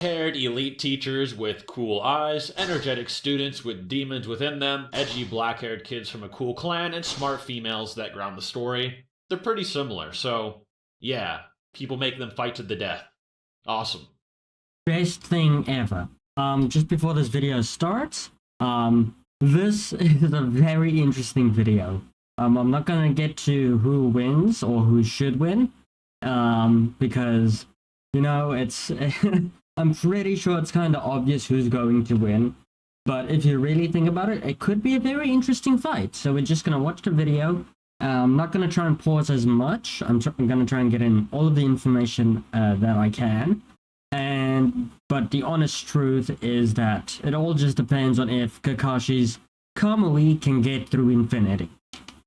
Haired elite teachers with cool eyes, energetic students with demons within them, edgy black-haired kids from a cool clan, and smart females that ground the story. They're pretty similar, so yeah, people make them fight to the death. Awesome. Best thing ever. Just before this video starts, this is a very interesting video. I'm not gonna get to who wins or who should win, because, you know, it's... I'm pretty sure it's kind of obvious who's going to win, but if you really think about it, it could be a very interesting fight. So we're just going to watch the video. I'm not going to try and pause as much. I'm going to try and get in all of the information that I can. But the honest truth is that it all just depends on if Kakashi's Kamui can get through infinity.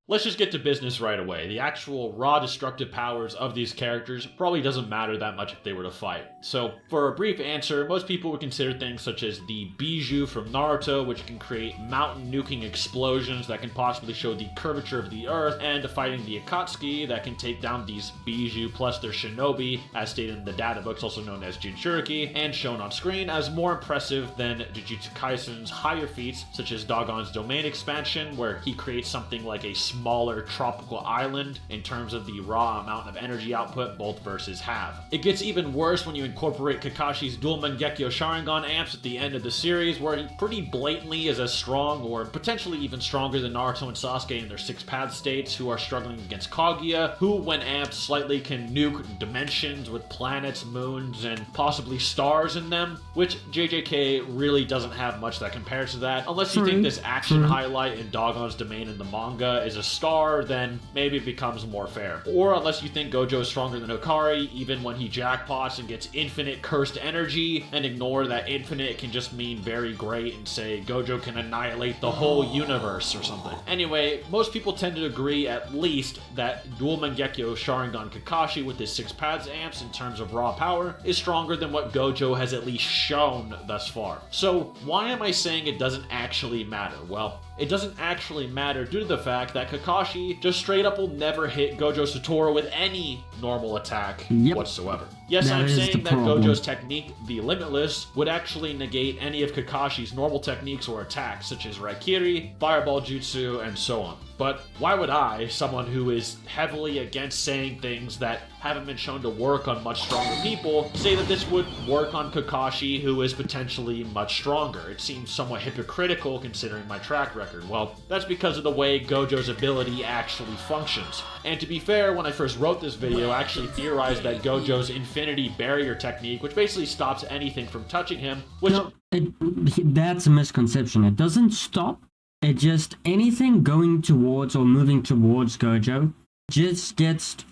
Let's just get to business right away. The actual raw destructive powers of these characters probably doesn't matter that much if they were to fight. So, for a brief answer, most people would consider things such as the Bijou from Naruto, which can create mountain nuking explosions that can possibly show the curvature of the earth, and fighting the Akatsuki that can take down these Bijou plus their shinobi, as stated in the data books, also known as Jinchuriki, and shown on screen as more impressive than Jujutsu Kaisen's higher feats, such as Dagon's domain expansion, where he creates something like a smaller tropical island in terms of the raw amount of energy output both verses have. It gets even worse when you incorporate Kakashi's dual Mangekyo Sharingan amps at the end of the series, where he pretty blatantly is as strong or potentially even stronger than Naruto and Sasuke in their six-path states, who are struggling against Kaguya, who when amped slightly can nuke dimensions with planets, moons, and possibly stars in them, which JJK really doesn't have much that compares to that, unless you think this action highlight in Dagon's domain in the manga is a star, then maybe it becomes more fair. Or unless you think Gojo is stronger than Hikari, even when he jackpots and gets infinite cursed energy, and ignore that infinite can just mean very great and say Gojo can annihilate the whole universe or something. Anyway, most people tend to agree at least that dual Mangekyo Sharingan Kakashi with his six paths amps in terms of raw power is stronger than what Gojo has at least shown thus far. So why am I saying it doesn't actually matter? Well, it doesn't actually matter due to the fact that Kakashi just straight up will never hit Gojo Satoru with any normal attack whatsoever. Yes, I'm saying that Gojo's technique, the Limitless, would actually negate any of Kakashi's normal techniques or attacks, such as Raikiri, Fireball Jutsu, and so on. But why would I, someone who is heavily against saying things that haven't been shown to work on much stronger people, say that this would work on Kakashi, who is potentially much stronger? It seems somewhat hypocritical considering my track record. Well, that's because of the way Gojo's ability actually functions. And to be fair, when I first wrote this video, I actually theorized that Gojo's Infinity Barrier technique, which basically stops anything from touching him, which... No, that's a misconception. It doesn't stop. It just, anything going towards or moving towards Gojo just gets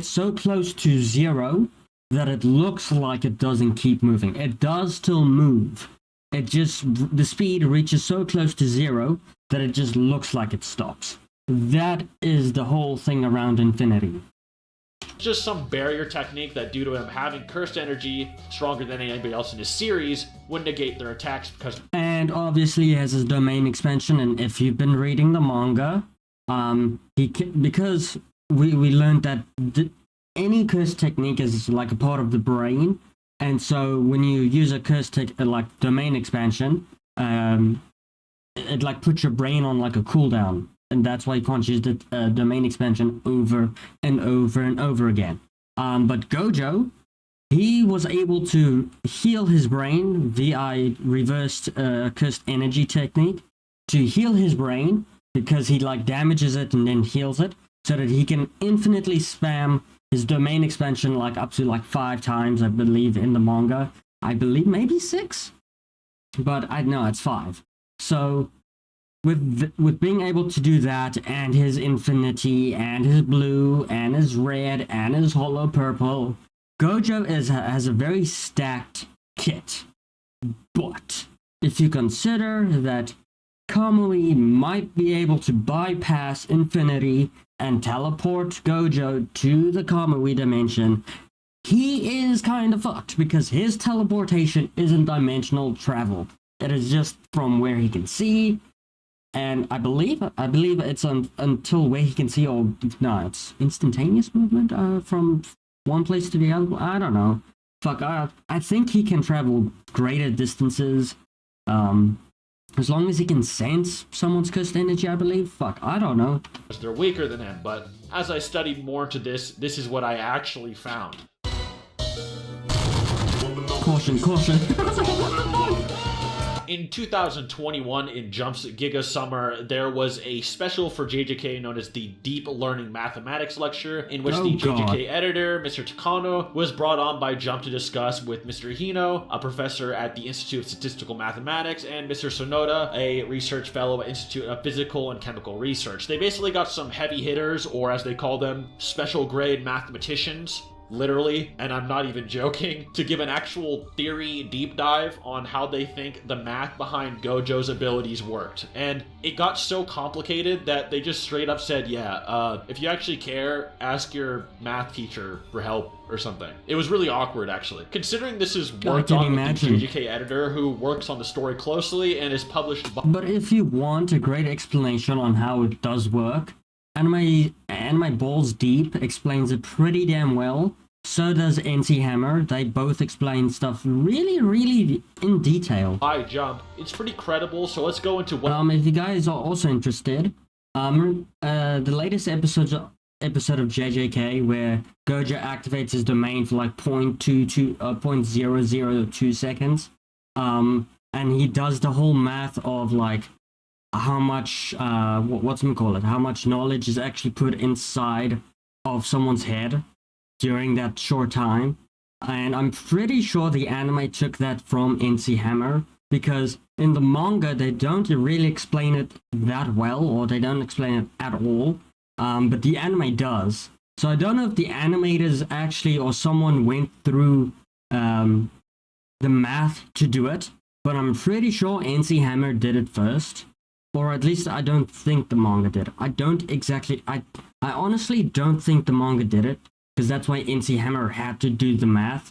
so close to zero that it looks like it doesn't keep moving. It does still move. The speed reaches so close to zero that it just looks like it stops. That is the whole thing around Infinity. Just some barrier technique that, due to him having cursed energy stronger than anybody else in his series, would negate their attacks because... And obviously he has his domain expansion, and if you've been reading the manga, because we learned that any curse technique is like a part of the brain, and so when you use a curse like domain expansion, it like puts your brain on like a cooldown. And that's why you can't use the domain expansion over and over and over again. But Gojo, he was able to heal his brain via reversed cursed energy technique to heal his brain, because he like damages it and then heals it, so that he can infinitely spam his domain expansion like up to like 5 times, I believe, in the manga. I believe maybe 6, but I know it's 5. So with being able to do that, and his infinity, and his blue, and his red, and his hollow purple, Gojo has a very stacked kit. But if you consider that Kamui might be able to bypass infinity and teleport Gojo to the Kamui dimension, he is kind of fucked, because his teleportation isn't dimensional travel. It is just from where he can see. And I believe it's until where he can see, or no, it's instantaneous movement from one place to the other. I don't know. fuck, I think he can travel greater distances. As long as he can sense someone's cursed energy, I believe. Fuck, I don't know. They're weaker than him, but as I studied more into this is what I actually found. Caution, caution. In 2021, in Jump's Giga Summer, there was a special for JJK known as the Deep Learning Mathematics Lecture, in which the JJK editor, Mr. Takano, was brought on by Jump to discuss with Mr. Hino, a professor at the Institute of Statistical Mathematics, and Mr. Sonoda, a research fellow at Institute of Physical and Chemical Research. They basically got some heavy hitters, or as they call them, special grade mathematicians, literally, and I'm not even joking, to give an actual theory deep dive on how they think the math behind Gojo's abilities worked. And it got so complicated that they just straight up said, yeah, if you actually care, ask your math teacher for help or something. It was really awkward, actually. Considering this is worked on with the JJK editor who works on the story closely and is published by... But if you want a great explanation on how it does work, Anime Balls Deep explains it pretty damn well. So does NC Hammer. They both explain stuff really, really in detail. By Jump, it's pretty credible, so let's go into what... If you guys are also interested, the latest episode of JJK where Gojo activates his domain for like 0.002 seconds, and he does the whole math of like how much how much knowledge is actually put inside of someone's head during that short time. And I'm pretty sure the anime took that from NC Hammer, because in the manga they don't really explain it that well, or they don't explain it at all, but the anime does. So I don't know if the animators actually or someone went through the math to do it, but I'm pretty sure NC Hammer did it first. Or at least I don't think the manga did. I honestly don't think the manga did it, because that's why NC Hammer had to do the math.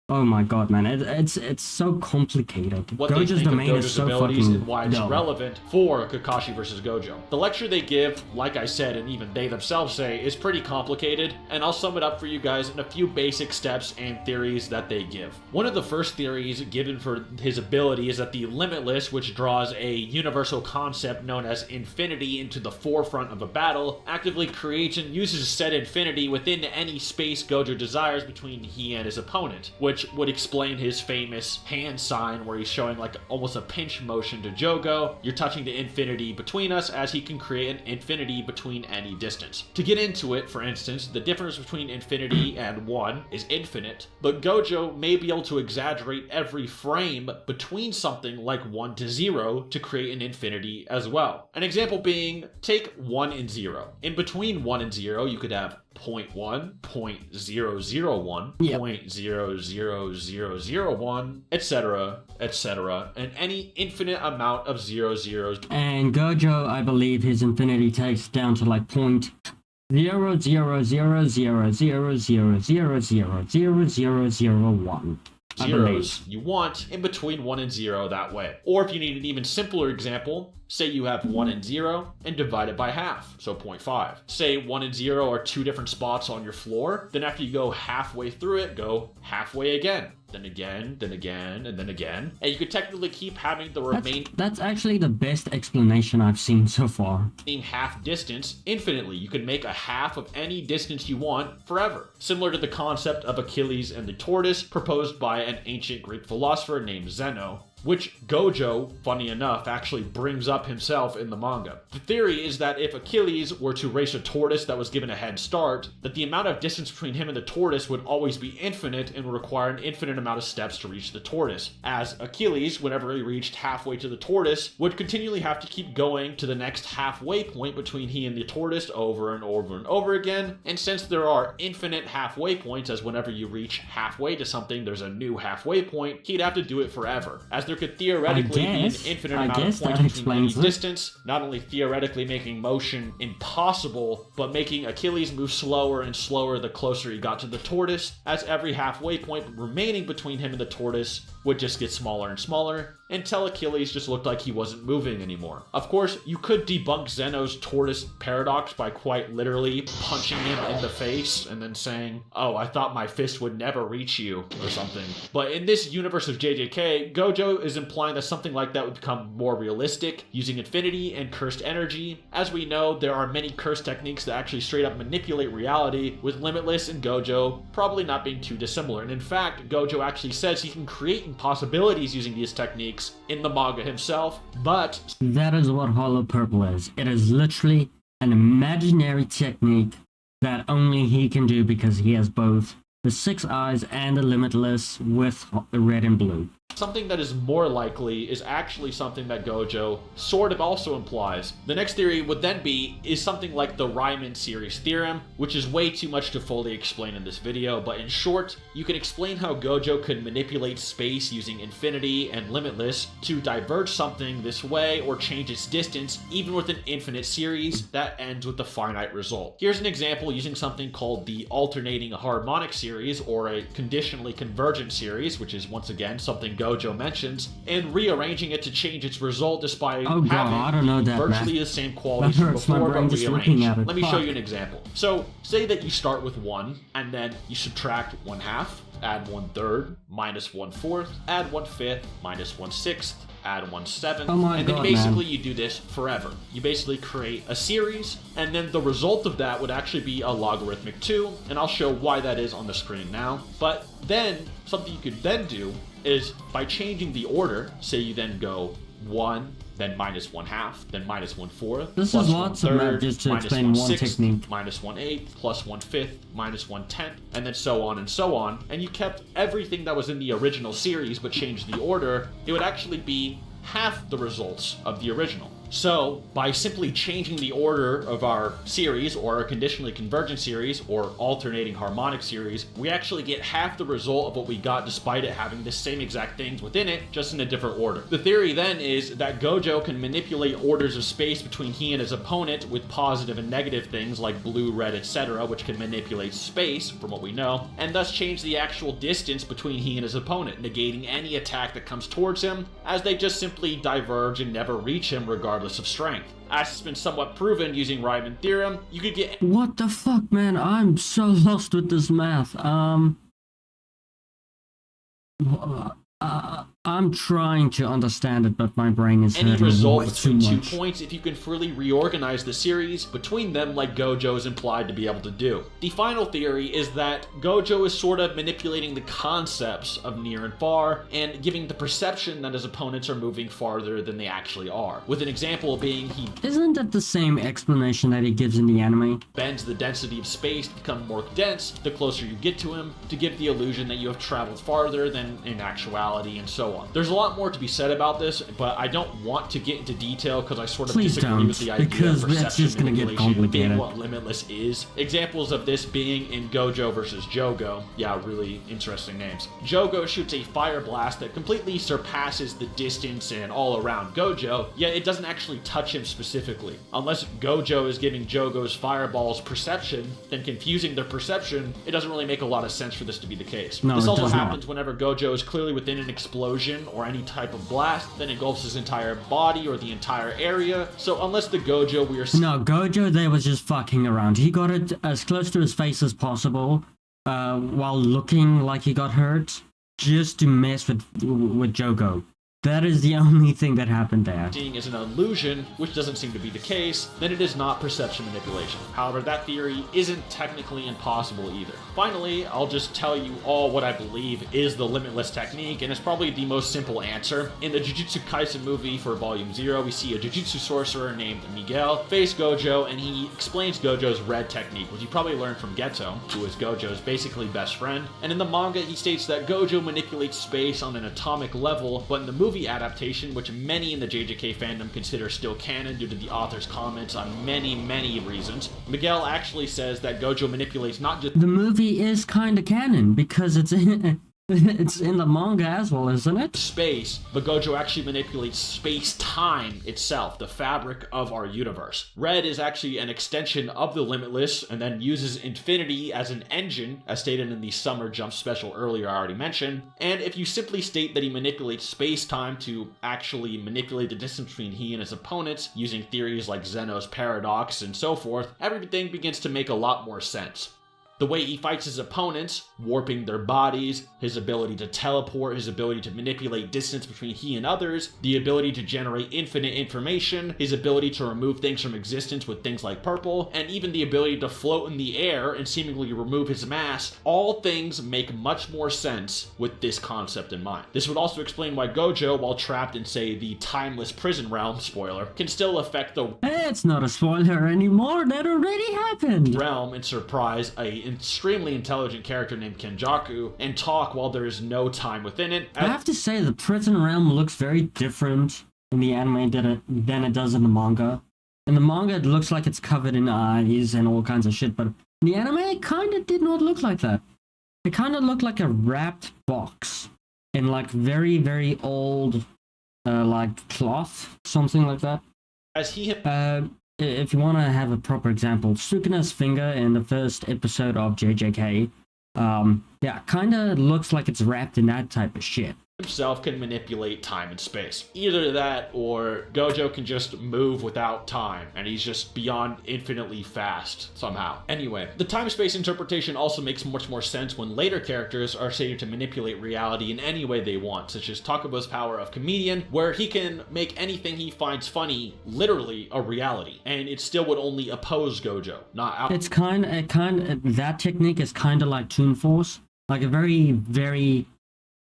Oh my god, man, it's so complicated. What Gojo's they think domain of Gojo's is so abilities fucking and why it's relevant for Kakashi versus Gojo. The lecture they give, like I said, and even they themselves say, is pretty complicated, and I'll sum it up for you guys in a few basic steps and theories that they give. One of the first theories given for his ability is that the Limitless, which draws a universal concept known as infinity into the forefront of a battle, actively creates and uses said infinity within any space Gojo desires between he and his opponent, which would explain his famous hand sign where he's showing like almost a pinch motion to Jogo. You're touching the infinity between us, as he can create an infinity between any distance. To get into it, for instance, the difference between infinity and 1 is infinite, but Gojo may be able to exaggerate every frame between something like 1 to 0 to create an infinity as well. An example being, take 1 and 0. In between 1 and 0, you could have 0.1, 0.001, 0.00001, etc., etc., and any infinite amount of 00s. And Gojo, I believe his infinity takes down to like 0.0000000000001. Zeros you want in between 1 and 0 that way. Or if you need an even simpler example, say you have 1 and 0 and divide it by half, so 0.5. Say 1 and 0 are two different spots on your floor, then after you go halfway through it, go halfway again. Then again, then again, and then again. And you could technically keep having the remaining... That's actually the best explanation I've seen so far. ...half distance infinitely. You could make a half of any distance you want forever. Similar to the concept of Achilles and the tortoise proposed by an ancient Greek philosopher named Zeno, which Gojo, funny enough, actually brings up himself in the manga. The theory is that if Achilles were to race a tortoise that was given a head start, that the amount of distance between him and the tortoise would always be infinite and would require an infinite amount of steps to reach the tortoise. As Achilles, whenever he reached halfway to the tortoise, would continually have to keep going to the next halfway point between he and the tortoise over and over and over again, and since there are infinite halfway points, as whenever you reach halfway to something there's a new halfway point, he'd have to do it forever. As there could theoretically be an infinite amount of points between any distance, not only theoretically making motion impossible, but making Achilles move slower and slower the closer he got to the tortoise, as every halfway point remaining between him and the tortoise would just get smaller and smaller, until Achilles just looked like he wasn't moving anymore. Of course, you could debunk Zeno's tortoise paradox by quite literally punching him in the face and then saying, "Oh, I thought my fist would never reach you," or something. But in this universe of JJK, Gojo is implying that something like that would become more realistic, using infinity and cursed energy. As we know, there are many cursed techniques that actually straight up manipulate reality, with Limitless and Gojo probably not being too dissimilar. And in fact, Gojo actually says he can create impossibilities using these techniques in the manga himself, but that is what Hollow Purple is. It is literally an imaginary technique that only he can do because he has both the 6 eyes and the Limitless with the red and blue. something that is more likely is actually something that Gojo sort of also implies. The next theory would then be is something like the Riemann series theorem, which is way too much to fully explain in this video, but in short, you can explain how Gojo could manipulate space using infinity and limitless to diverge something this way or change its distance, even with an infinite series that ends with a finite result. Here's an example using something called the alternating harmonic series, or a conditionally convergent series, which is once again something Gojo mentions, and rearranging it to change its result despite having virtually the same qualities from before but rearranged. Let me show you an example. So, say that you start with 1, and then you subtract 1/2, add 1/3, minus 1/4, add 1/5, minus 1/6, add 1/7, and then basically you do this forever. You basically create a series, and then the result of that would actually be a logarithmic 2, and I'll show why that is on the screen now. But then, something you could then do is, by changing the order, say you then go 1, then minus 1/2, then minus 1/4, this is lots of math just to explain one technique, minus 1/8, plus 1/5, minus 1/10, and then so on, and you kept everything that was in the original series but changed the order, it would actually be half the results of the original. So, by simply changing the order of our series, or our conditionally convergent series, or alternating harmonic series, we actually get half the result of what we got despite it having the same exact things within it, just in a different order. The theory then is that Gojo can manipulate orders of space between he and his opponent with positive and negative things like blue, red, etc., which can manipulate space, from what we know, and thus change the actual distance between he and his opponent, negating any attack that comes towards him, as they just simply diverge and never reach him regardless of strength. As it's been somewhat proven using Riemann theorem, you could get— What the fuck, man? I'm so lost with this math. I'm trying to understand it, but my brain is any result between 2 points if you can freely reorganize the series between them like Gojo is implied to be able to do. The final theory is that Gojo is sort of manipulating the concepts of near and far and giving the perception that his opponents are moving farther than they actually are. With an example being he— Isn't that the same explanation that he gives in the anime? Bends the density of space to become more dense the closer you get to him, to give the illusion that you have traveled farther than in actuality, and so on. There's a lot more to be said about this, but I don't want to get into detail because I sort of disagree with the idea of perception manipulation being what Limitless is. Examples of this being in Gojo versus Jogo. Yeah, really interesting names. Jogo shoots a fire blast that completely surpasses the distance and all around Gojo, yet it doesn't actually touch him specifically. Unless Gojo is giving Jogo's fireballs perception, then confusing their perception, it doesn't really make a lot of sense for this to be the case. No, this also happens whenever Gojo is clearly within an explosion or any type of blast, then engulfs his entire body or the entire area. So unless the Gojo we are— No, Gojo there was just fucking around. He got it as close to his face as possible, while looking like he got hurt, just to mess with Jogo. That is the only thing that happened there. Seeing is an illusion, which doesn't seem to be the case, then it is not perception manipulation. However, that theory isn't technically impossible either. Finally, I'll just tell you all what I believe is the Limitless technique, and it's probably the most simple answer. In the Jujutsu Kaisen movie for Volume 0, we see a Jujutsu sorcerer named Miguel face Gojo, and he explains Gojo's red technique, which you probably learned from Geto, who is Gojo's basically best friend. And in the manga, he states that Gojo manipulates space on an atomic level, but in the movie adaptation, which many in the JJK fandom consider still canon due to the author's comments on many reasons, Miguel actually says that Gojo manipulates not just— The movie is kinda canon, because it's It's in the manga as well, isn't it? Space, but Gojo actually manipulates space-time itself, the fabric of our universe. Red is actually an extension of the Limitless, and then uses infinity as an engine, as stated in the Summer Jump special earlier I already mentioned. And if you simply state that he manipulates space-time to actually manipulate the distance between he and his opponents, using theories like Zeno's paradox and so forth, everything begins to make a lot more sense. The way he fights his opponents, warping their bodies, his ability to teleport, his ability to manipulate distance between he and others, the ability to generate infinite information, his ability to remove things from existence with things like purple, and even the ability to float in the air and seemingly remove his mass, all things make much more sense with this concept in mind. This would also explain why Gojo, while trapped in, say, the timeless prison realm, spoiler, can still affect the It's not a spoiler anymore, that already happened! realm and surprise a extremely intelligent character named Kenjaku and talk while there is no time within it. I have to say, the prison realm looks very different in the anime than it does in the manga. In the manga, it looks like it's covered in eyes and all kinds of shit, but in the anime, it kind of did not look like that. It kind of looked like a wrapped box in like very, very old, like cloth, something like that. As he If you want to have a proper example, Sukuna's finger in the first episode of JJK, yeah, kind of looks like it's wrapped in that type of shit. himself can manipulate time and space. Either that or Gojo can just move without time and he's just beyond infinitely fast somehow. Anyway, the time-space interpretation also makes much more sense when later characters are stated to manipulate reality in any way they want, such as Takuba's power of comedian, where he can make anything he finds funny literally a reality, and it still would only oppose Gojo, not out. It's that technique is kind of like Toon Force, like a very, very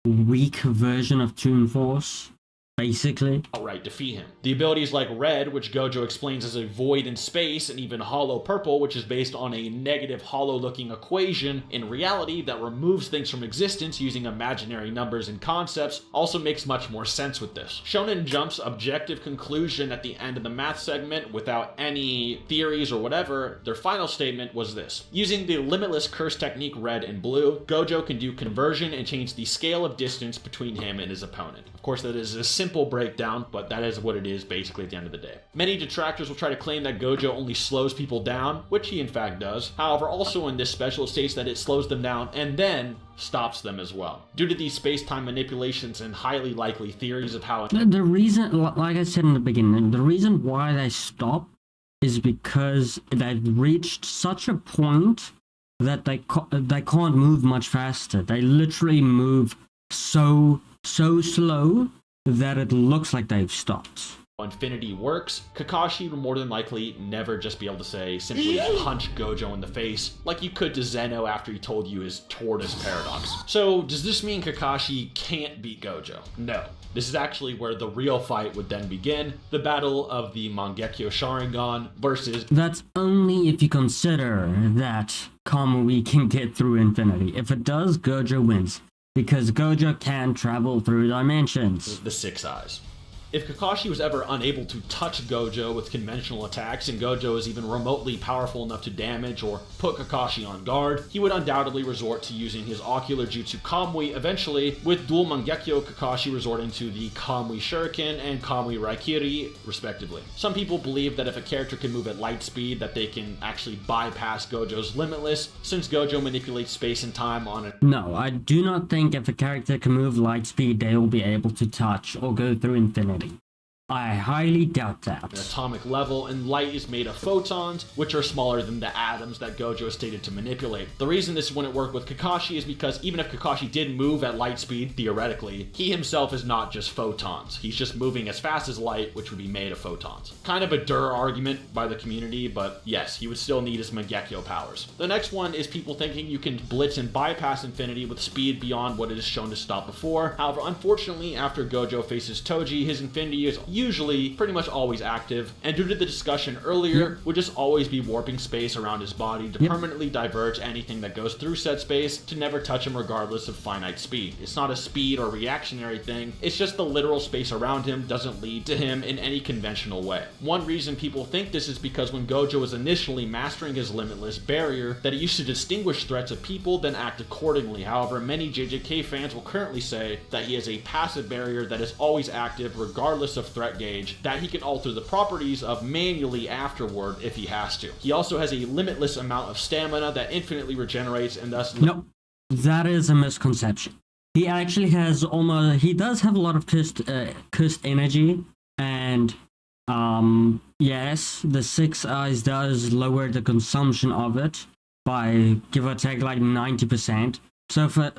weak version of Toon Force, basically. Outright defeat him. The abilities like Red, which Gojo explains as a void in space, and even Hollow Purple, which is based on a negative hollow-looking equation in reality that removes things from existence using imaginary numbers and concepts, also makes much more sense with this. Shonen Jump's objective conclusion at the end of the math segment, without any theories or whatever, their final statement was this. Using the Limitless curse technique Red and Blue, Gojo can do conversion and change the scale of distance between him and his opponent. Of course, that is a simple breakdown, but that is what it is basically at the end of the day. Many detractors will try to claim that Gojo only slows people down, which he in fact does. However, also in this special it states that it slows them down and then stops them as well. Due to these space-time manipulations and highly likely theories of how The reason, like I said in the beginning, the reason why they stop is because they've reached such a point that they can't move much faster. They literally move so slow that it looks like they've stopped. infinity works, Kakashi would more than likely never just be able to say, simply punch Gojo in the face, like you could to Zeno after he told you his tortoise paradox. So, does this mean Kakashi can't beat Gojo? No. This is actually where the real fight would then begin, the battle of the Mangekyo Sharingan versus... That's only if you consider that Kamui can get through infinity. If it does, Gojo wins, because Gojo can travel through dimensions. the Six Eyes. If Kakashi was ever unable to touch Gojo with conventional attacks, and Gojo is even remotely powerful enough to damage or put Kakashi on guard, he would undoubtedly resort to using his ocular jutsu Kamui eventually, with dual Mangekyo Kakashi resorting to the Kamui Shuriken and Kamui Raikiri, respectively. Some people believe that if a character can move at light speed, that they can actually bypass Gojo's Limitless, since Gojo manipulates space and time on it. No, I do not think if a character can move light speed, they will be able to touch or go through infinity. I highly doubt that. An atomic level, and light is made of photons, which are smaller than the atoms that Gojo is stated to manipulate. The reason this wouldn't work with Kakashi is because even if Kakashi did move at light speed, theoretically, he himself is not just photons. He's just moving as fast as light, which would be made of photons. Kind of a argument by the community, but yes, he would still need his Mangekyo powers. The next one is people thinking you can blitz and bypass infinity with speed beyond what it is shown to stop before. However, unfortunately, after Gojo faces Toji, his infinity is usually pretty much always active, and due to the discussion earlier, would just always be warping space around his body to permanently diverge anything that goes through said space to never touch him regardless of finite speed. It's not a speed or reactionary thing, it's just the literal space around him doesn't lead to him in any conventional way. One reason people think this is because when Gojo was initially mastering his Limitless barrier, that he used to distinguish threats of people then act accordingly. However, many JJK fans will currently say that he has a passive barrier that is always active regardless of threat gauge, that he can alter the properties of manually afterward if he has to. He also has a limitless amount of stamina that infinitely regenerates and thus... No, that is a misconception. He actually has he does have a lot of cursed energy, and yes, the Six Eyes does lower the consumption of it by give or take like 90%. So for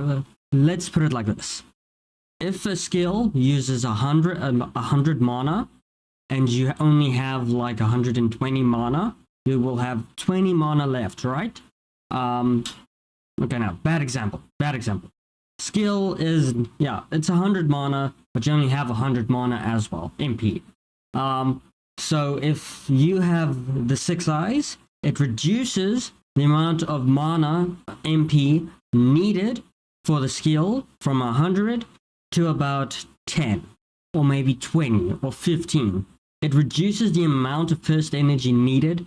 let's put it like this: if a skill uses 100 mana, and you only have like 120 mana, you will have 20 mana left, right? Okay, now bad example. Skill is, it's 100 mana, but you only have 100 mana as well, MP. So if you have the Six Eyes, it reduces the amount of mana MP needed for the skill from 100 to about 10, or maybe 20, or 15. It reduces the amount of cursed energy needed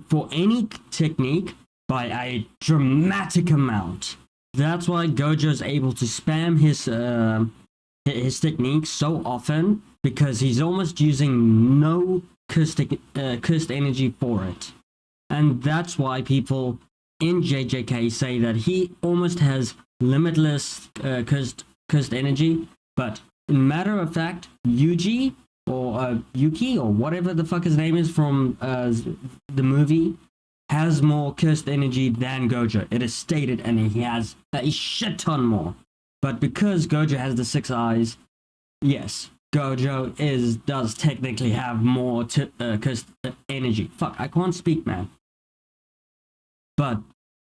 for any technique by a dramatic amount. That's why Gojo is able to spam his technique so often, because he's almost using no cursed energy for it. And that's why people in JJK say that he almost has limitless cursed energy. But in matter of fact, Yuji or Yuki or whatever the fuck his name is from the movie has more cursed energy than Gojo. It is stated, and he has a shit ton more. But because Gojo has the Six Eyes, yes, Gojo does technically have more cursed energy. Fuck, I can't speak, man. But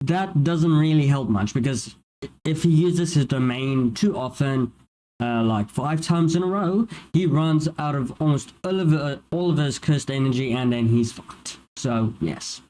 that doesn't really help much, because if he uses his domain too often, like 5 times in a row, he runs out of almost all of his cursed energy, and then he's fucked. So, yes.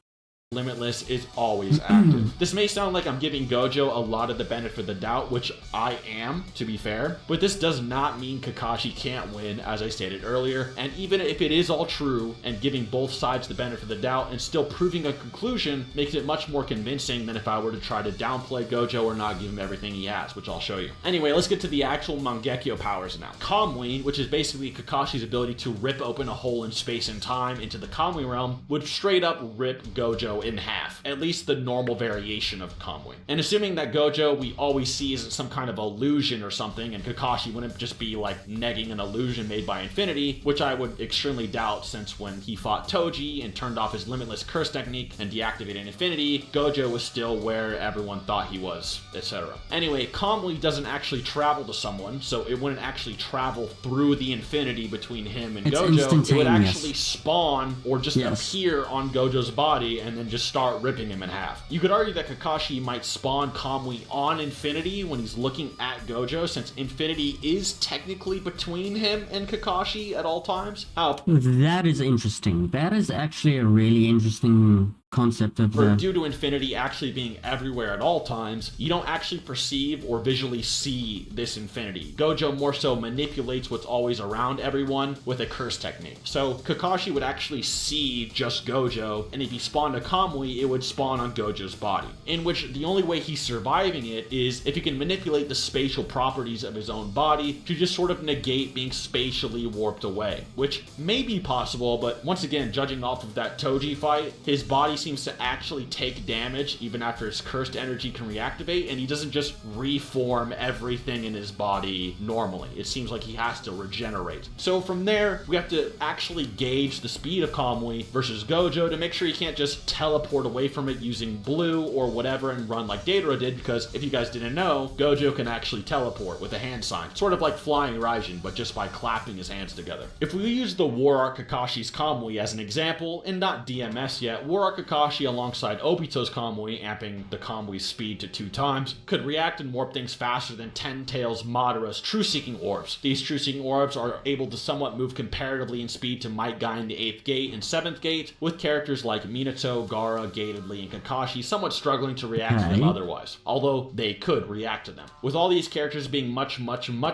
Limitless is always active. This may sound like I'm giving Gojo a lot of the benefit of the doubt, which I am, to be fair, but this does not mean Kakashi can't win, as I stated earlier, and even if it is all true, and giving both sides the benefit of the doubt and still proving a conclusion makes it much more convincing than if I were to try to downplay Gojo or not give him everything he has, which I'll show you. Anyway, let's get to the actual Mangekyo powers now. Kamui, which is basically Kakashi's ability to rip open a hole in space and time into the Kamui realm, would straight up rip Gojo in half, at least the normal variation of Kamui. And assuming that Gojo we always see as some kind of illusion or something, and Kakashi wouldn't just be like negging an illusion made by Infinity, which I would extremely doubt, since when he fought Toji and turned off his Limitless curse technique and deactivated Infinity, Gojo was still where everyone thought he was, etc. Anyway, Kamui doesn't actually travel to someone, so it wouldn't actually travel through the Infinity between him and Gojo. It would actually spawn or just appear on Gojo's body and then just start ripping him in half. You could argue that Kakashi might spawn Kamui on Infinity when he's looking at Gojo, since Infinity is technically between him and Kakashi at all times. That is interesting. That is actually a really interesting concept of due to Infinity actually being everywhere at all times, you don't actually perceive or visually see this Infinity. Gojo more so manipulates what's always around everyone with a curse technique. So Kakashi would actually see just Gojo, and if he spawned a Kamui, it would spawn on Gojo's body, in which the only way he's surviving it is if he can manipulate the spatial properties of his own body to just sort of negate being spatially warped away, which may be possible, but once again, judging off of that Toji fight, his body seems to actually take damage even after his cursed energy can reactivate, and he doesn't just reform everything in his body normally. It seems like he has to regenerate. So from there, we have to actually gauge the speed of Kamui versus Gojo to make sure he can't just teleport away from it using blue or whatever and run like Deidara did, because if you guys didn't know, Gojo can actually teleport with a hand sign, sort of like Flying Raijin, but just by clapping his hands together. If we use the War Arc Kakashi's Kamui as an example, and not DMS yet, War Arc Kakashi alongside Obito's Kamui, amping the Kamui's speed to 2 times, could react and warp things faster than Ten Tails Madara's True-Seeking Orbs. These True-Seeking Orbs are able to somewhat move comparatively in speed to Might Guy in the 8th Gate and 7th Gate, with characters like Minato, Gaara, Gatedly, and Kakashi somewhat struggling to react to them otherwise, although they could react to them. With all these characters being much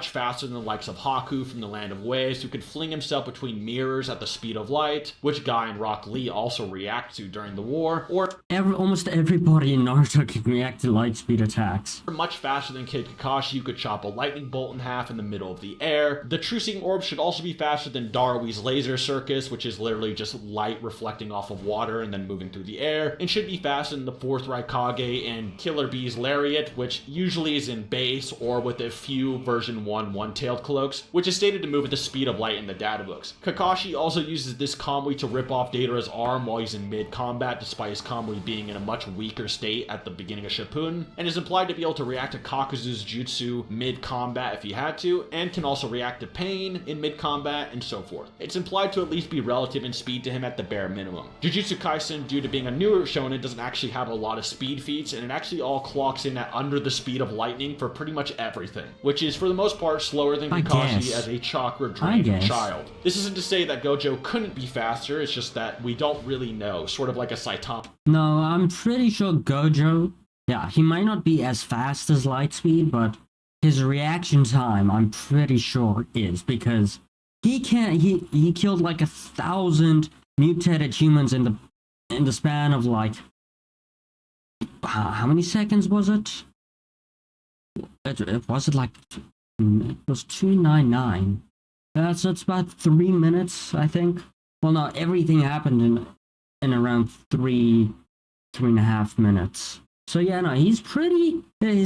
faster than the likes of Haku from the Land of Waves, who could fling himself between mirrors at the speed of light, which Guy and Rock Lee also react to during the war, or almost everybody in Naruto can react to light speed attacks. Much faster than Kid Kakashi, who could chop a lightning bolt in half in the middle of the air. The True-Seeking Orbs should also be faster than Darwee's Laser Circus, which is literally just light reflecting off of water and then moving through the air, and should be faster than the 4th Raikage and Killer Bee's Lariat, which usually is in base or with a few version 1 one-tailed cloaks, which is stated to move at the speed of light in the databooks. Kakashi also uses this Kamui to rip off Deidara's arm while he's in mid-combat, despite his Kamui being in a much weaker state at the beginning of Shippuden, and is implied to be able to react to Kakuzu's jutsu mid-combat if he had to, and can also react to pain in mid-combat, and so forth. It's implied to at least be relative in speed to him at the bare minimum. Jujutsu Kaisen, due to being a newer shonen, doesn't actually have a lot of speed feats, and it actually all clocks in at under the speed of lightning for pretty much everything, which is for the most part slower than Kakashi as a chakra-drained child. This isn't to say that Gojo couldn't be faster, it's just that we don't really know, sort of like a Saitama. No, I'm pretty sure Gojo, yeah, he might not be as fast as Lightspeed, but his reaction time, I'm pretty sure is, because he killed like 1,000 mutated humans in the span of like, how many seconds was it? It was like, it was 299. So it's about 3 minutes, I think. Well, no, everything happened in around 3.5 minutes. So yeah, no, his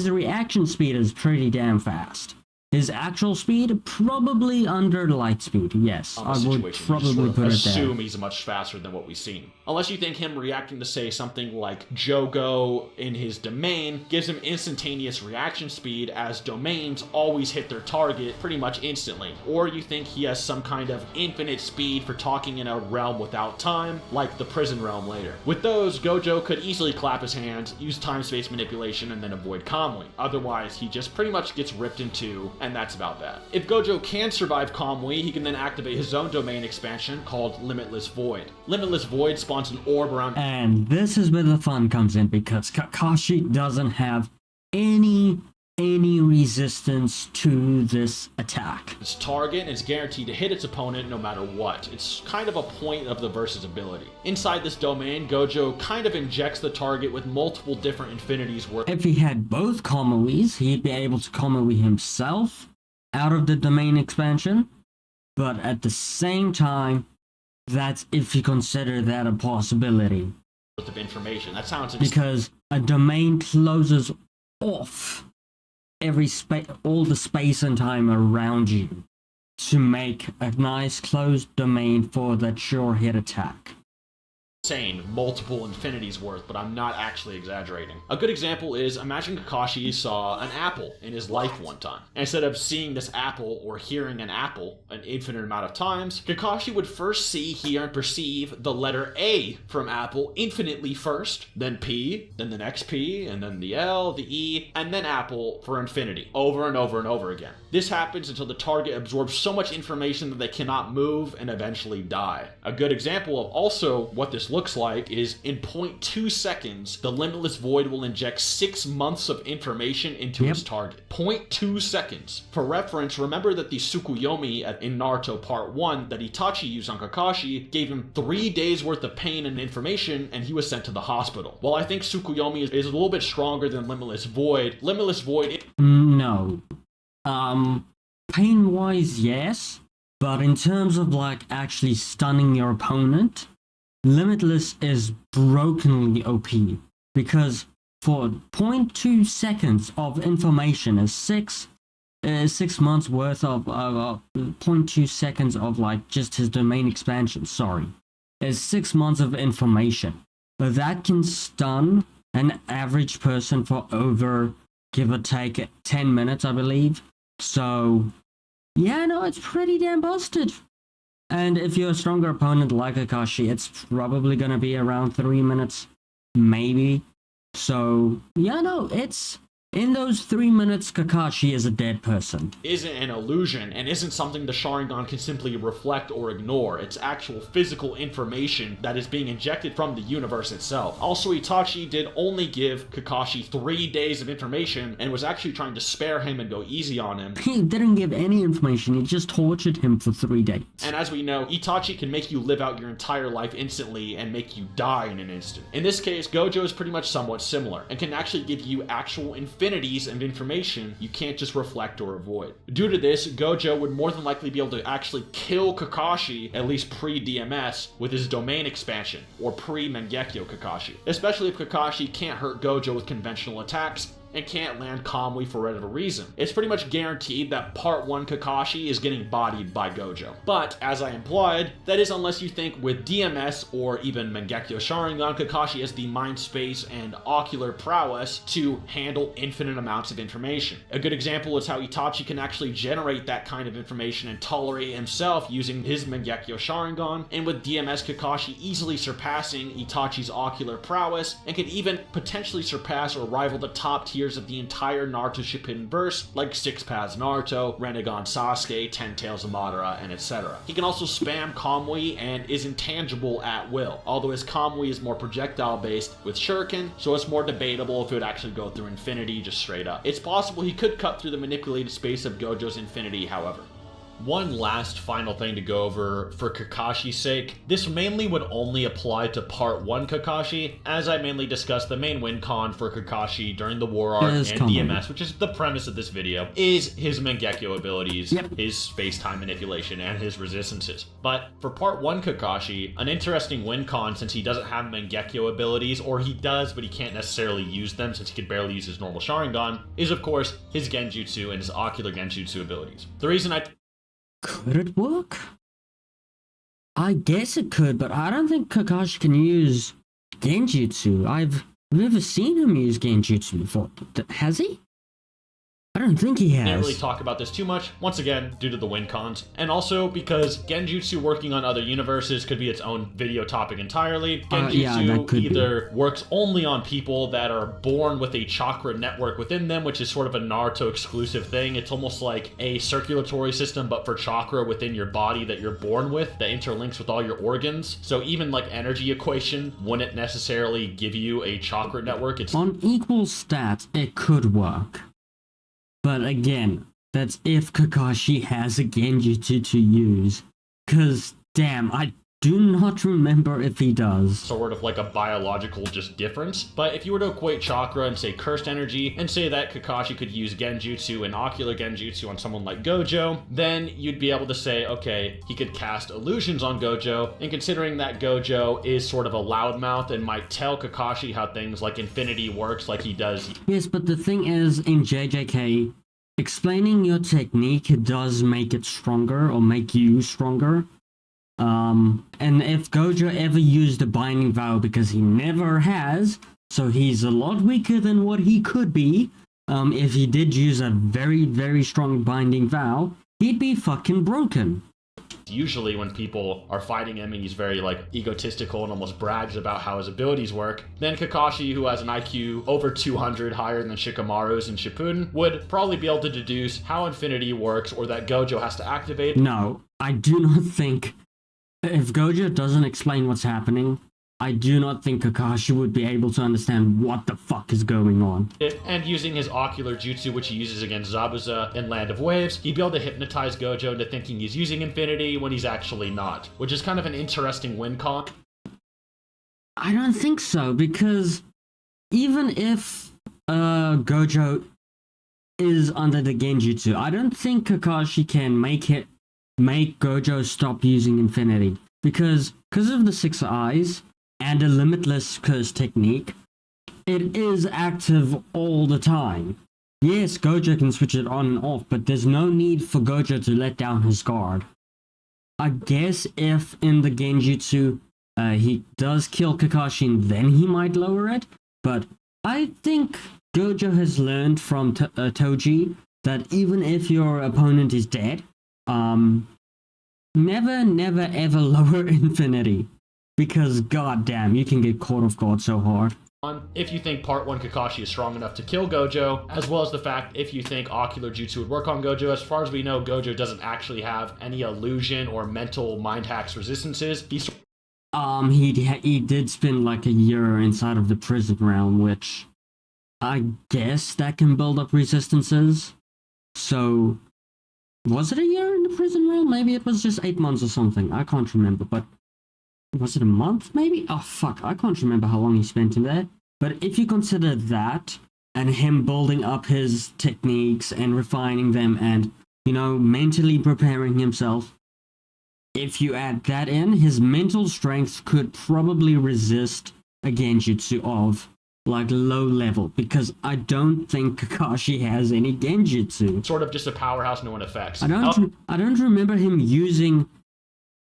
reaction speed is pretty damn fast. His actual speed, probably under light speed, yes. I would probably put it there. Assume he's much faster than what we've seen. Unless you think him reacting to, say, something like Jogo in his domain gives him instantaneous reaction speed, as domains always hit their target pretty much instantly. Or you think he has some kind of infinite speed for talking in a realm without time, like the prison realm later. With those, Gojo could easily clap his hands, use time-space manipulation, and then avoid Kamui. Otherwise, he just pretty much gets ripped in two, and that's about that. If Gojo can survive Kamui, he can then activate his own domain expansion called Limitless Void. Limitless Void spawns an orb around... And this is where the fun comes in, because Kakashi doesn't have any resistance to this attack. Its target is guaranteed to hit its opponent no matter what. It's kind of a point of the versus ability. Inside this domain, Gojo kind of injects the target with multiple different infinities where... If he had both Kamuis, he'd be able to Kamui himself out of the domain expansion, but at the same time, that's if you consider that a possibility. ...of information. That sounds... Because a domain closes off all the space and time around you to make a nice closed domain for that sure hit attack. Insane, multiple infinities worth, but I'm not actually exaggerating. A good example is, imagine Kakashi saw an apple in his life one time. And instead of seeing this apple or hearing an apple an infinite amount of times, Kakashi would first see, hear, and perceive the letter A from apple infinitely first, then P, then the next P, and then the L, the E, and then apple for infinity, over and over and over again. This happens until the target absorbs so much information that they cannot move and eventually die. A good example of also what this looks like is in 0.2 seconds, the Limitless Void will inject 6 months of information into its target. 0.2 seconds. For reference, remember that the Tsukuyomi in Naruto Part 1 that Itachi used on Kakashi gave him 3 days worth of pain and information, and he was sent to the hospital. While I think Tsukuyomi is a little bit stronger than Limitless Void, Limitless Void... No. Pain-wise, yes. But in terms of, like, actually stunning your opponent, Limitless is brokenly OP, because for 0.2 seconds of information is 6 months worth of 0.2 seconds of like just his domain expansion, is 6 months of information. But that can stun an average person for over, give or take, 10 minutes, I believe. So, yeah, no, it's pretty damn busted. And if you're a stronger opponent like Kakashi, it's probably gonna be around 3 minutes, maybe. So, yeah, no, it's... In those 3 minutes, Kakashi is a dead person. Isn't an illusion and isn't something the Sharingan can simply reflect or ignore. It's actual physical information that is being injected from the universe itself. Also, Itachi did only give Kakashi 3 days of information and was actually trying to spare him and go easy on him. He didn't give any information, he just tortured him for 3 days. And as we know, Itachi can make you live out your entire life instantly and make you die in an instant. In this case, Gojo is pretty much somewhat similar and can actually give you actual infinities of information you can't just reflect or avoid. Due to this, Gojo would more than likely be able to actually kill Kakashi, at least pre-DMS, with his domain expansion, or pre-Mangekyo Kakashi. Especially if Kakashi can't hurt Gojo with conventional attacks, and can't land calmly for whatever reason. It's pretty much guaranteed that Part 1 Kakashi is getting bodied by Gojo. But, as I implied, that is unless you think with DMS or even Mangekyo Sharingan, Kakashi has the mind space and ocular prowess to handle infinite amounts of information. A good example is how Itachi can actually generate that kind of information and tolerate himself using his Mangekyo Sharingan, and with DMS Kakashi easily surpassing Itachi's ocular prowess, and can even potentially surpass or rival the top tier of the entire Naruto Shippuden verse, like Six Paths Naruto, Renegon Sasuke, Ten Tails of Madara, and etc. He can also spam Kamui and is intangible at will, although his Kamui is more projectile based with Shuriken, so it's more debatable if it would actually go through infinity just straight up. It's possible he could cut through the manipulated space of Gojo's infinity, however. One last final thing to go over for Kakashi's sake. This mainly would only apply to Part 1 Kakashi, as I mainly discussed the main win con for Kakashi during the War Arc and DMS, which is the premise of this video, is his Mangekyo abilities, his space-time manipulation, and his resistances. But for Part 1 Kakashi, an interesting win con since he doesn't have Mangekyo abilities, or he does but he can't necessarily use them since he could barely use his normal Sharingan, is of course his Genjutsu and his ocular Genjutsu abilities. The reason Could it work? I guess it could, but I don't think Kakashi can use Genjutsu. I've never seen him use Genjutsu before. Has he? I don't think he has. Can't really talk about this too much, once again, due to the win cons, and also because Genjutsu working on other universes could be its own video topic entirely. Genjutsu either works only on people that are born with a chakra network within them, which is sort of a Naruto exclusive thing. It's almost like a circulatory system, but for chakra within your body that you're born with, that interlinks with all your organs. So even like energy equation wouldn't necessarily give you a chakra network. It's on equal stats, it could work. But again, that's if Kakashi has a Genjutsu to use. Cause, damn, I do not remember if he does. Sort of like a biological just difference. But if you were to equate chakra and say cursed energy, and say that Kakashi could use Genjutsu and ocular Genjutsu on someone like Gojo, then you'd be able to say, okay, he could cast illusions on Gojo, and considering that Gojo is sort of a loudmouth and might tell Kakashi how things like infinity works like he does. Yes, but the thing is, in JJK, explaining your technique does make it stronger, or make you stronger. And if Gojo ever used a binding vow, because he never has, so he's a lot weaker than what he could be, if he did use a very, very strong binding vow, he'd be fucking broken. Usually when people are fighting him and he's very like egotistical and almost brags about how his abilities work, then Kakashi, who has an IQ over 200 higher than Shikamaru's in Shippuden, would probably be able to deduce how infinity works or that Gojo has to activate. No, I do not think... If Gojo doesn't explain what's happening, I do not think Kakashi would be able to understand what the fuck is going on. And using his ocular jutsu, which he uses against Zabuza in Land of Waves, he'd be able to hypnotize Gojo into thinking he's using infinity when he's actually not, which is kind of an interesting win con. I don't think so, because even if Gojo is under the Genjutsu, I don't think Kakashi can make Gojo stop using infinity. Because of the 6 eyes and a limitless curse technique, it is active all the time. Yes, Gojo can switch it on and off, but there's no need for Gojo to let down his guard. I guess if in the Genjutsu he does kill Kakashi, then he might lower it, but I think Gojo has learned from Toji that even if your opponent is dead, never ever lower infinity. Because goddamn, you can get caught off guard so hard. If you think Part 1 Kakashi is strong enough to kill Gojo, as well as the fact if you think Ocular Jutsu would work on Gojo. As far as we know, Gojo doesn't actually have any illusion or mental mind hacks resistances. He did spend like a year inside of the prison realm, which I guess that can build up resistances. So, was it a year in the prison realm? Maybe it was just 8 months or something. I can't remember, but was it a month maybe? Oh fuck, I can't remember how long he spent in there. But if you consider that, and him building up his techniques and refining them and, you know, mentally preparing himself, if you add that in, his mental strength could probably resist a genjutsu of, like, low level, because I don't think Kakashi has any genjutsu. Sort of just a powerhouse no one affects. I don't remember him using...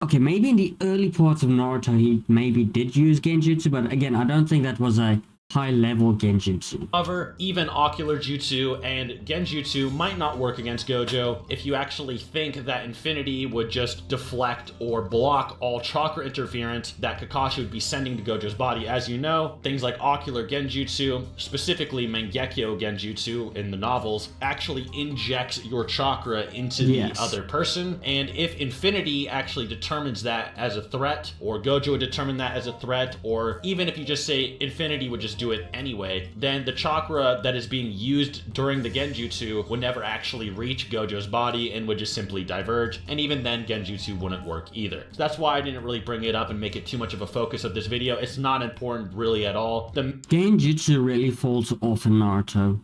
Okay, maybe in the early parts of Naruto he maybe did use genjutsu, but again, I don't think that was a high-level genjutsu. However, even Ocular Jutsu and Genjutsu might not work against Gojo if you actually think that Infinity would just deflect or block all chakra interference that Kakashi would be sending to Gojo's body. As you know, things like Ocular Genjutsu, specifically Mangekyo Genjutsu in the novels, actually injects your chakra into the other person, and if Infinity actually determines that as a threat, or Gojo would determine that as a threat, or even if you just say Infinity would just do it anyway, then the chakra that is being used during the Genjutsu would never actually reach Gojo's body and would just simply diverge, and even then Genjutsu wouldn't work either. So that's why I didn't really bring it up and make it too much of a focus of this video. It's not important really at all. The Genjutsu really falls off in Naruto.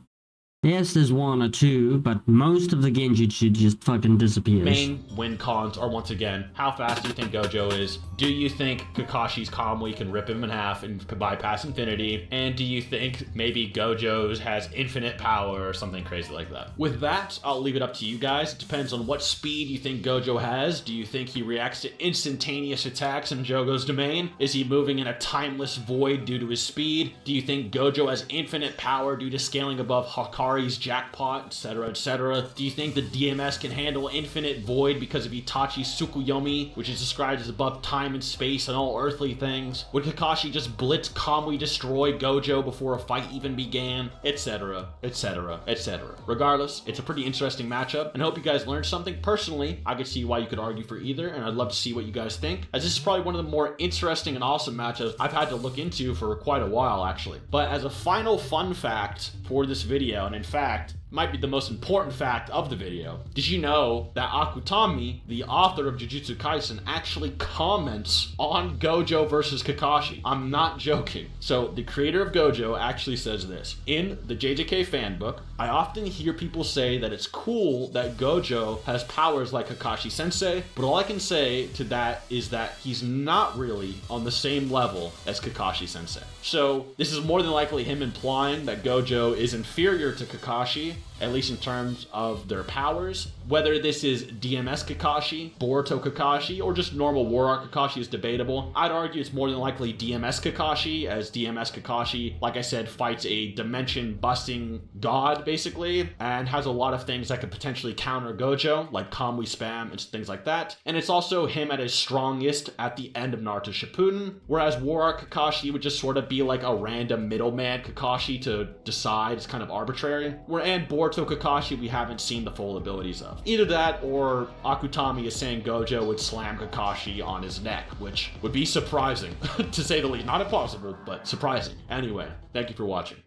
Yes, there's one or two, but most of the genjutsu just fucking disappears. Main win cons are, once again, how fast do you think Gojo is? Do you think Kakashi's Kamui can rip him in half and bypass Infinity? And do you think maybe Gojo's has infinite power or something crazy like that? With that, I'll leave it up to you guys. It depends on what speed you think Gojo has. Do you think he reacts to instantaneous attacks in Jogo's domain? Is he moving in a timeless void due to his speed? Do you think Gojo has infinite power due to scaling above Hakari's jackpot, etc., etc.? Do you think the DMS can handle infinite void because of Itachi's Tsukuyomi, which is described as above time and space and all earthly things? Would Kakashi just blitz Kamui destroy Gojo before a fight even began? Etc., etc., etc. Regardless, it's a pretty interesting matchup, and I hope you guys learned something. Personally, I could see why you could argue for either, and I'd love to see what you guys think, as this is probably one of the more interesting and awesome matchups I've had to look into for quite a while, actually. But as a final fun fact for this video, and in fact, might be the most important fact of the video. Did you know that Akutami, the author of Jujutsu Kaisen, actually comments on Gojo versus Kakashi? I'm not joking. So the creator of Gojo actually says this. In the JJK fan book, I often hear people say that it's cool that Gojo has powers like Kakashi Sensei, but all I can say to that is that he's not really on the same level as Kakashi Sensei. So this is more than likely him implying that Gojo is inferior to Kakashi, at least in terms of their powers. Whether this is DMS Kakashi, Boruto Kakashi, or just normal War Art Kakashi is debatable. I'd argue it's more than likely DMS Kakashi, as DMS Kakashi, like I said, fights a dimension-busting god, basically, and has a lot of things that could potentially counter Gojo, like Kamui spam and things like that. And it's also him at his strongest at the end of Naruto Shippuden, whereas War Art Kakashi would just sort of be like a random middleman Kakashi to decide. It's kind of arbitrary. And Boruto Kakashi, we haven't seen the full abilities of. Either that, or Akutami is saying Gojo would slam Kakashi on his neck, which would be surprising, to say the least. Not impossible, but surprising. Anyway, thank you for watching.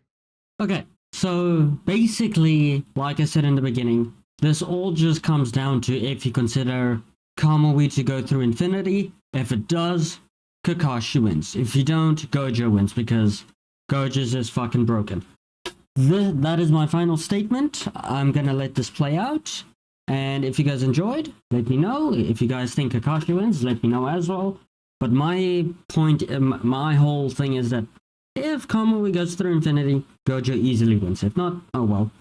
Okay, so basically, like I said in the beginning, this all just comes down to if you consider Kamui to go through infinity. If it does, Kakashi wins. If you don't, Gojo wins, because Gojo's just fucking broken. That is my final statement. I'm gonna let this play out, and if you guys enjoyed, let me know. If you guys think Kakashi wins, let me know as well. But my point, my whole thing is that if Kamui goes through infinity, Gojo easily wins. If not, oh well.